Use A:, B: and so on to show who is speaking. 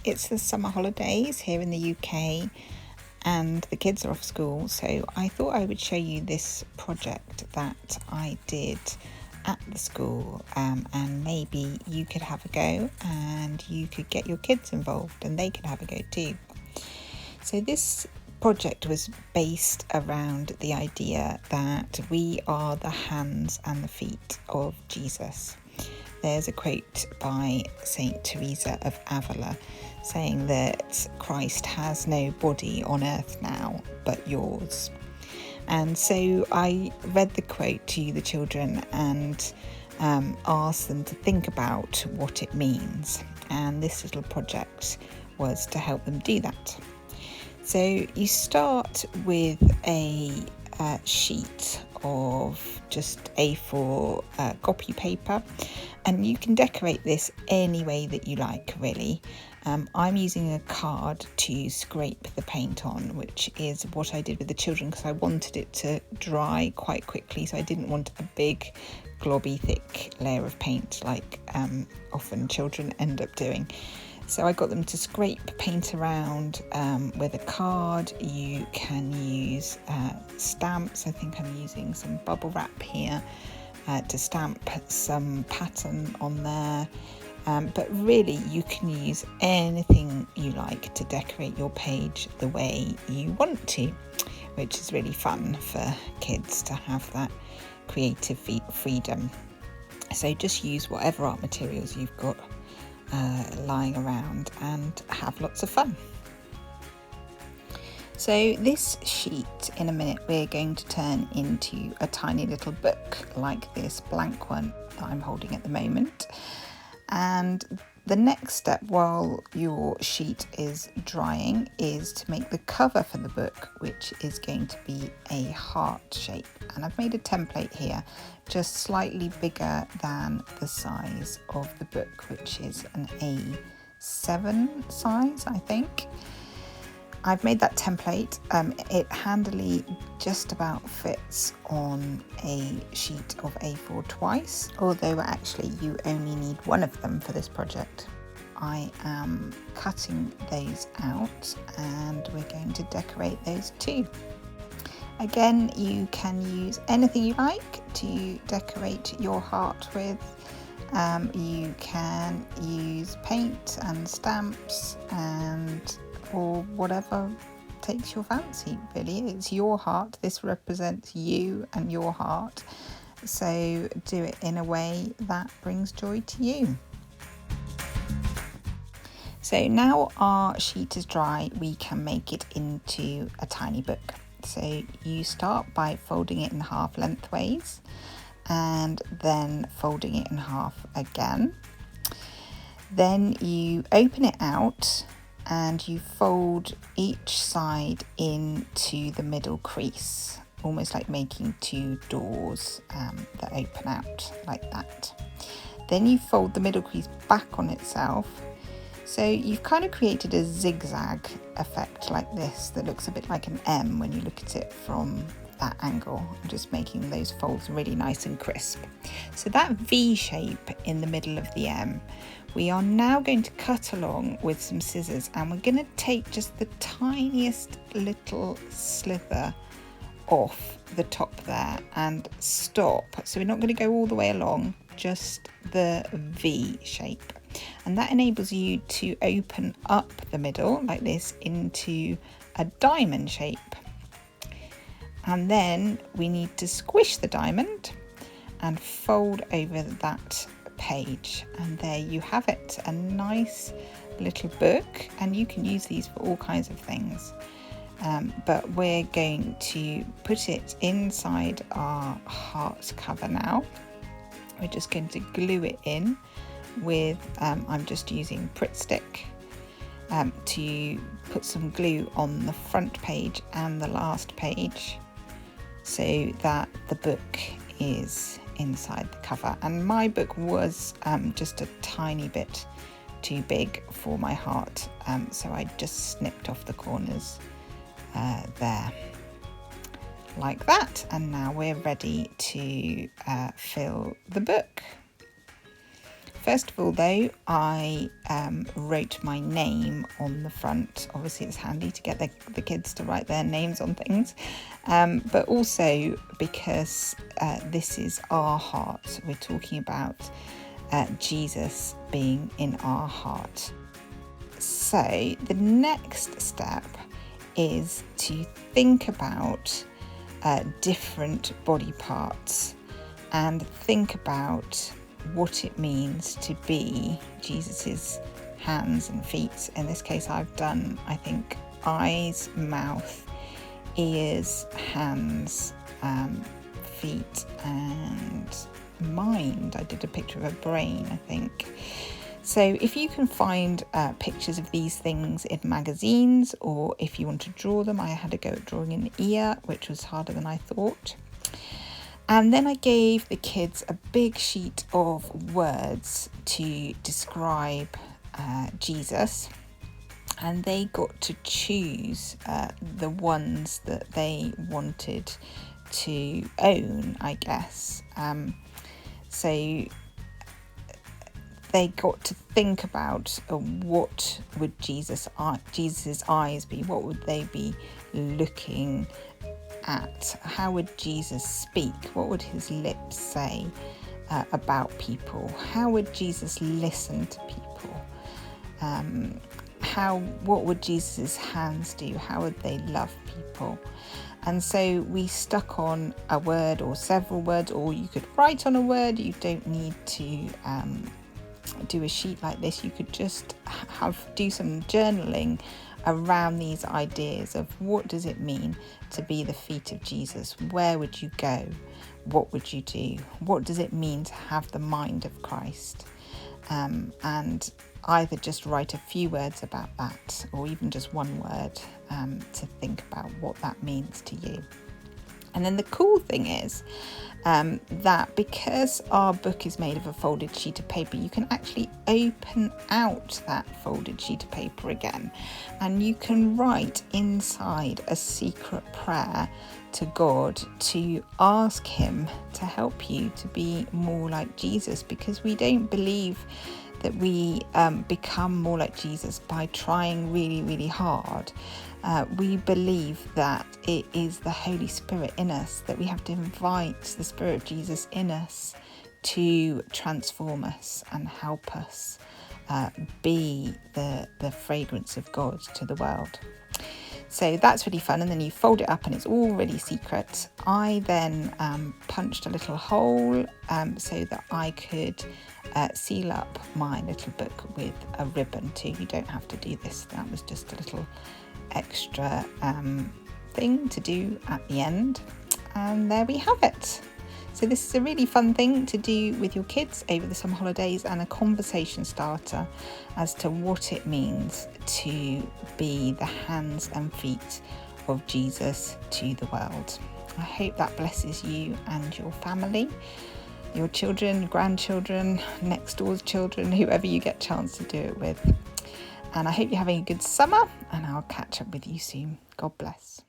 A: It's the summer holidays here in the UK and the kids are off school, so I thought I would show you this project that I did at the school, and maybe you could have a go and you could get your kids involved and they could have a go too. So this project was based around the idea that we are the hands and the feet of Jesus. There's a quote by Saint Teresa of Avila saying that Christ has no body on earth now but yours. And so I read the quote to the children and asked them to think about what it means. And this little project was to help them do that. So you start with a sheet of just A4 copy paper, and you can decorate this any way that you like, really. I'm using a card to scrape the paint on, which is what I did with the children because I wanted it to dry quite quickly, so I didn't want a big globby thick layer of paint like often children end up doing. So I got them to scrape paint around with a card. You can use stamps. I think I'm using some bubble wrap here to stamp some pattern on there. But really you can use anything you like to decorate your page the way you want to, which is really fun for kids to have that creative freedom. So just use whatever art materials you've got lying around and have lots of fun. So this sheet in a minute we're going to turn into a tiny little book like this blank one that I'm holding at the moment. And the next step while your sheet is drying is to make the cover for the book, which is going to be a heart shape. And I've made a template here just slightly bigger than the size of the book, which is an A7 size, I think. I've made that template. It handily just about fits on a sheet of A4 twice, although actually you only need one of them for this project. I am cutting those out and we're going to decorate those too. Again, you can use anything you like to decorate your heart with. You can use paint and stamps or whatever takes your fancy, really. It's your heart. This represents you and your heart. So do it in a way that brings joy to you. So now our sheet is dry, we can make it into a tiny book. So you start by folding it in half lengthways and then folding it in half again. Then you open it out and you fold each side into the middle crease, almost like making two doors that open out like that. Then you fold the middle crease back on itself. So you've kind of created a zigzag effect like this that looks a bit like an M when you look at it from that angle. I'm just making those folds really nice and crisp. So that V shape in the middle of the M, we are now going to cut along with some scissors and we're going to take just the tiniest little slither off the top there and stop. So we're not going to go all the way along, just the V shape. And that enables you to open up the middle like this into a diamond shape. And then we need to squish the diamond and fold over that page. And there you have it, a nice little book. And you can use these for all kinds of things. But we're going to put it inside our heart cover now. We're just going to glue it in with, I'm just using Pritt Stick to put some glue on the front page and the last page so that the book is inside the cover. And my book was just a tiny bit too big for my heart, so I just snipped off the corners there like that, and now we're ready to fill the book. First of all, though, I wrote my name on the front. Obviously, it's handy to get the kids to write their names on things, but also because this is our heart. We're talking about Jesus being in our heart. So the next step is to think about different body parts and think about what it means to be Jesus's hands and feet. In this case, I've done, I think, eyes, mouth, ears, hands, feet, and mind. I did a picture of a brain, I think. So if you can find pictures of these things in magazines, or if you want to draw them, I had a go at drawing an ear, which was harder than I thought. And then I gave the kids a big sheet of words to describe Jesus, and they got to choose the ones that they wanted to own, I guess. So they got to think about what would Jesus's eyes be, what would they be looking at, how would Jesus speak, what would his lips say about people, how would Jesus listen to people, what would Jesus's hands do, how would they love people. And so we stuck on a word or several words, or you could write on a word. You don't need to do a sheet like this. You could just do some journaling around these ideas of what does it mean to be the feet of Jesus? Where would you go? What would you do? What does it mean to have the mind of Christ? And either just write a few words about that, or even just one word to think about what that means to you. And then the cool thing is that because our book is made of a folded sheet of paper, you can actually open out that folded sheet of paper again, and you can write inside a secret prayer to God to ask him to help you to be more like Jesus, because we don't believe that we become more like Jesus by trying really, really hard. We believe that it is the Holy Spirit in us, that we have to invite the Spirit of Jesus in us to transform us and help us be the fragrance of God to the world. So that's really fun, and then you fold it up and it's all really secret. I then punched a little hole so that I could seal up my little book with a ribbon too. You don't have to do this, that was just a little extra thing to do at the end. And there we have it. So this is a really fun thing to do with your kids over the summer holidays, and a conversation starter as to what it means to be the hands and feet of Jesus to the world. I hope that blesses you and your family, your children, grandchildren, next door's children, whoever you get a chance to do it with. And I hope you're having a good summer, and I'll catch up with you soon. God bless.